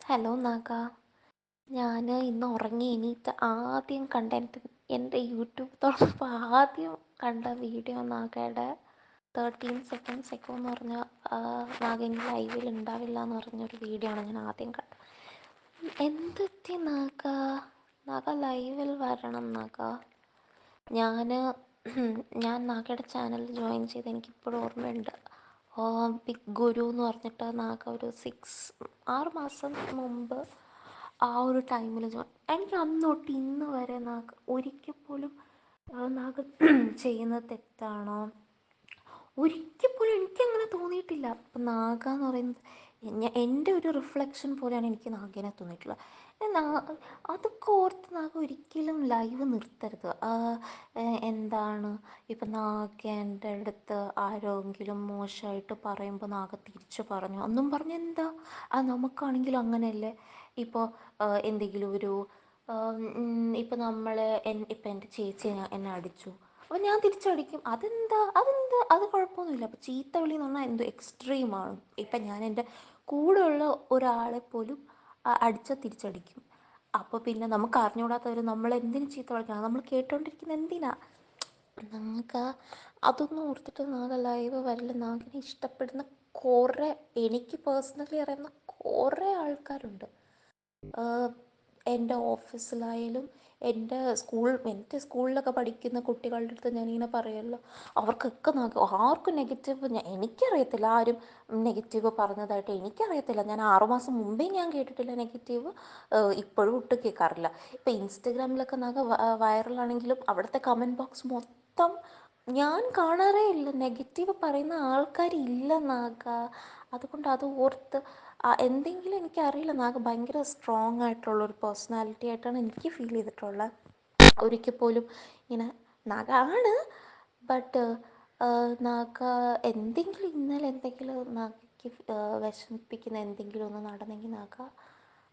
Hello നാഗ. ഞാൻ ഇന്ന് ഉറങ്ങി എണീറ്റ് ആദ്യം കണ്ട എൻ്റെ യൂട്യൂബ് തുറന്നപ്പോൾ ആദ്യം കണ്ട വീഡിയോ നാഗയുടെ 13 seconds എക്കോ എന്ന് പറഞ്ഞ നാഗ ഇനി ലൈവിൽ ഉണ്ടാവില്ല എന്ന് പറഞ്ഞൊരു വീഡിയോ ആണ് ഞാൻ ആദ്യം കണ്ടത്. എന്തെത്തി നാഗ, നാഗ ലൈവിൽ വരണം നാഗ. ഞാൻ ഞാൻ നാഗയുടെ ചാനൽ ജോയിൻ ചെയ്ത് എനിക്കിപ്പോഴും ഓർമ്മയുണ്ട്. ബിഗ് ഗുരു എന്ന് പറഞ്ഞിട്ട് നാഗ ഒരു 6 മാസം മുമ്പ് ആ ഒരു ടൈമിൽ എനിക്ക് അന്ന് തൊട്ട് ഇന്ന് വരെ നാഗ ഒരിക്കൽ പോലും നാഗ ചെയ്യുന്നത് തെറ്റാണോ ഒരിക്കൽ പോലും എനിക്കങ്ങനെ തോന്നിയിട്ടില്ല. അപ്പം നാഗ എന്ന് പറയുന്നത് എൻ്റെ ഒരു റിഫ്ലക്ഷൻ പോലെയാണ് എനിക്ക് നാഗേനെ തോന്നിയിട്ടുള്ളത്. അതൊക്കെ ഓർത്ത് നാഗ ഒരിക്കലും ലൈവ് നിർത്തരുത്. എന്താണ് ഇപ്പം നാഗേൻ്റെ അടുത്ത് ആരെങ്കിലും മോശമായിട്ട് പറയുമ്പോൾ നാഗ തിരിച്ചു പറഞ്ഞു ഒന്നും പറഞ്ഞ് എന്താ, അത് നമുക്കാണെങ്കിലും അങ്ങനെയല്ലേ. ഇപ്പോൾ എന്തെങ്കിലും ഒരു ഇപ്പം നമ്മൾ ഇപ്പം എൻ്റെ ചേച്ചി എന്നെ അടിച്ചു, അപ്പോൾ ഞാൻ തിരിച്ചടിക്കും. അത് കുഴപ്പമൊന്നുമില്ല. അപ്പോൾ ചീത്ത വിളി എന്ന് പറഞ്ഞാൽ എന്തോ എക്സ്ട്രീമാണ്. ഇപ്പം ഞാൻ എൻ്റെ കൂടെയുള്ള ഒരാളെ പോലും അടിച്ചാൽ തിരിച്ചടിക്കും. അപ്പോൾ പിന്നെ നമുക്ക് അറിഞ്ഞുകൂടാത്തവർ നമ്മൾ എന്തിനു ചീത്ത വിളിക്കണം, നമ്മൾ കേട്ടോണ്ടിരിക്കുന്നത് എന്തിനാ. നമുക്ക് അതൊന്നും ഓർത്തിട്ട് നാളെ ലൈവ് വരില്ല. നാഗിനെ ഇഷ്ടപ്പെടുന്ന കുറേ, എനിക്ക് പേഴ്സണലി അറിയുന്ന കുറേ ആൾക്കാരുണ്ട്. എൻ്റെ ഓഫീസിലായാലും എൻ്റെ സ്കൂളിലൊക്കെ പഠിക്കുന്ന കുട്ടികളുടെ അടുത്ത് ഞാനിങ്ങനെ പറയുമല്ലോ, അവർക്കൊക്കെ ആർക്കും നെഗറ്റീവ് എനിക്കറിയത്തില്ല. ആരും നെഗറ്റീവ് പറഞ്ഞതായിട്ട് എനിക്കറിയത്തില്ല. ഞാൻ 6 മാസം മുമ്പേ ഞാൻ കേട്ടിട്ടില്ല നെഗറ്റീവ്. ഇപ്പോഴും ഒട്ടും കേൾക്കാറില്ല. ഇപ്പം ഇൻസ്റ്റഗ്രാമിലൊക്കെ വൈറലാണെങ്കിലും അവിടുത്തെ കമൻറ്റ് ബോക്സ് മൊത്തം ഞാൻ കാണാറേ ഇല്ല. നെഗറ്റീവ് പറയുന്ന ആൾക്കാരില്ല നാഗ. അതുകൊണ്ട് അത് ഓർത്ത് എന്തെങ്കിലും എനിക്കറിയില്ല. നാഗ ഭയങ്കര സ്ട്രോങ് ആയിട്ടുള്ളൊരു പേഴ്സണാലിറ്റി ആയിട്ടാണ് എനിക്ക് ഫീൽ ചെയ്തിട്ടുള്ളത്. ഒരിക്കൽ പോലും ഇങ്ങനെ നാഗ ആണ്, ബട്ട് നാഗ എന്തെങ്കിലും ഇന്നലെ എന്തെങ്കിലും നാഗയ്ക്ക് വിഷമിപ്പിക്കുന്ന എന്തെങ്കിലും ഒന്ന് നടന്നെങ്കിൽ നാഗ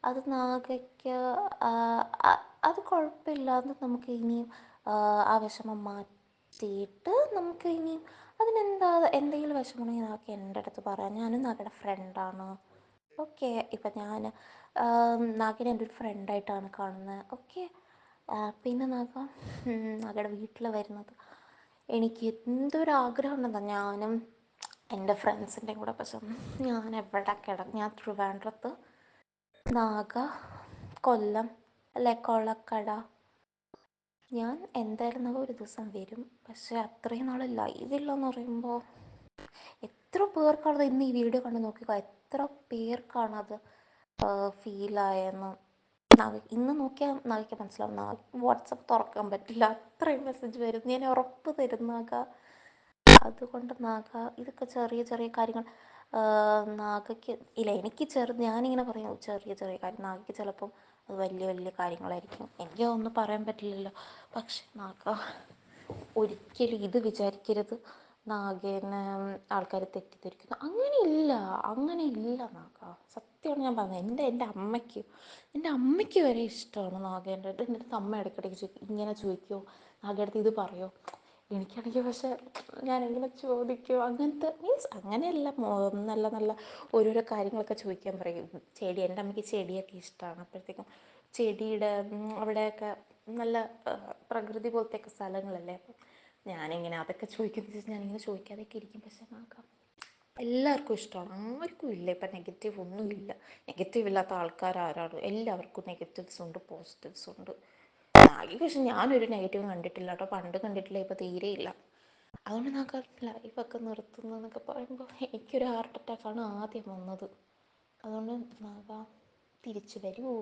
അത് നാഗയ്ക്ക് അത് കുഴപ്പമില്ല. അത് നമുക്ക് ഇനിയും ആ വിഷമം മാറ്റിയിട്ട് നമുക്ക് ഇനിയും അതിനെന്താ എന്തെങ്കിലും വിഷമമുണ്ടെങ്കിൽ നാഗ എൻ്റെ അടുത്ത് പറയാം. ഞാനും നാഗയുടെ ഫ്രണ്ടാണ്. ഓക്കെ. ഇപ്പം ഞാൻ നാഗിനെ എൻ്റെ ഒരു ഫ്രണ്ടായിട്ടാണ് കാണുന്നത്. ഓക്കെ. പിന്നെ നാഗയുടെ വീട്ടിൽ വരുന്നത് എനിക്ക് എന്തൊരാഗ്രഹം ഉണ്ടെന്നാണ്. ഞാനും എൻ്റെ ഫ്രണ്ട്സിൻ്റെയും കൂടെ പക്ഷെ ഞാൻ ട്രിവാൻഡ്രത്ത്, നാഗ കൊല്ലം അല്ലെ കൊളക്കട. ഞാൻ എന്തായാലും നാഗ ഒരു ദിവസം വരും. പക്ഷെ അത്രയും നാൾ ലൈവില്ലെന്ന് പറയുമ്പോൾ എത്ര പേർക്കാണത് ഇന്ന് ഈ വീഡിയോ കണ്ട് നോക്കിക്കോ, എത്ര പേർക്കാണത് ഫീലായെന്ന് ഇന്ന് നോക്കിയാൽ നാഗയ്ക്ക് മനസ്സിലാവും. വാട്സപ്പ് തുറക്കാൻ പറ്റില്ല, അത്രയും മെസ്സേജ് വരും. ഞാൻ ഉറപ്പ് തരും നാഗ. അതുകൊണ്ട് നാഗ ഇതൊക്കെ ചെറിയ ചെറിയ കാര്യങ്ങൾ നാഗയ്ക്ക് ഇല്ല. എനിക്ക് ഞാനിങ്ങനെ പറയും ചെറിയ ചെറിയ കാര്യം, നാഗയ്ക്ക് ചിലപ്പം അത് വലിയ വലിയ കാര്യങ്ങളായിരിക്കും. എനിക്ക് ഒന്നും പറയാൻ പറ്റില്ലല്ലോ. പക്ഷെ നാഗ ഒരിക്കലും ഇത് വിചാരിക്കരുത് നാഗേനെ ആൾക്കാർ തെറ്റിദ്ധരിക്കുന്നു. അങ്ങനെയില്ല നാഗ. സത്യമാണ് ഞാൻ പറഞ്ഞത്. എൻ്റെ അമ്മയ്ക്ക് വരെ ഇഷ്ടമാണ് നാഗേൻ്റെ. എൻ്റെ അടുത്ത് അമ്മ ഇടയ്ക്കിടയ്ക്ക് ഇങ്ങനെ ചോദിക്കുമോ നാഗയുടെ അടുത്ത് ഇത് പറയുമോ. എനിക്കാണെങ്കിൽ പക്ഷെ ഞാനിങ്ങനെ ചോദിക്കും. അങ്ങനത്തെ മീൻസ് അങ്ങനെയല്ല, നല്ല നല്ല ഓരോരോ കാര്യങ്ങളൊക്കെ ചോദിക്കാൻ പറയും. എൻ്റെ അമ്മയ്ക്ക് ചെടിയൊക്കെ ഇഷ്ടമാണ്. അപ്പോഴത്തേക്കും ചെടിയുടെ അവിടെയൊക്കെ നല്ല പ്രകൃതി പോലത്തെയൊക്കെ സ്ഥലങ്ങളല്ലേ. അപ്പം ഞാനിങ്ങനെ അതൊക്കെ ചോദിക്കുന്നത് ഞാനിങ്ങനെ ചോദിക്കാതെയൊക്കെ ഇരിക്കും. പക്ഷെ നോക്കാം, എല്ലാവർക്കും ഇഷ്ടമാണ്. ആർക്കും ഇല്ല ഇപ്പം നെഗറ്റീവ് ഒന്നുമില്ല. നെഗറ്റീവ് ഇല്ലാത്ത ആൾക്കാർ ആരാണ്? എല്ലാവർക്കും നെഗറ്റീവ്സ് ഉണ്ട്, പോസിറ്റീവ്സ് ഉണ്ട്. പക്ഷെ ഞാനൊരു നെഗറ്റീവ് കണ്ടിട്ടില്ല കേട്ടോ. പണ്ട് കണ്ടിട്ടില്ല, ഇപ്പം തീരെയില്ല. അതുകൊണ്ട് നമുക്ക് ലൈഫൊക്കെ നിർത്തുന്നു എന്നൊക്കെ പറയുമ്പോൾ എനിക്കൊരു ഹാർട്ട് അറ്റാക്കാണ് ആദ്യം വന്നത്. അതുകൊണ്ട് നാഗ തിരിച്ചു വരൂ.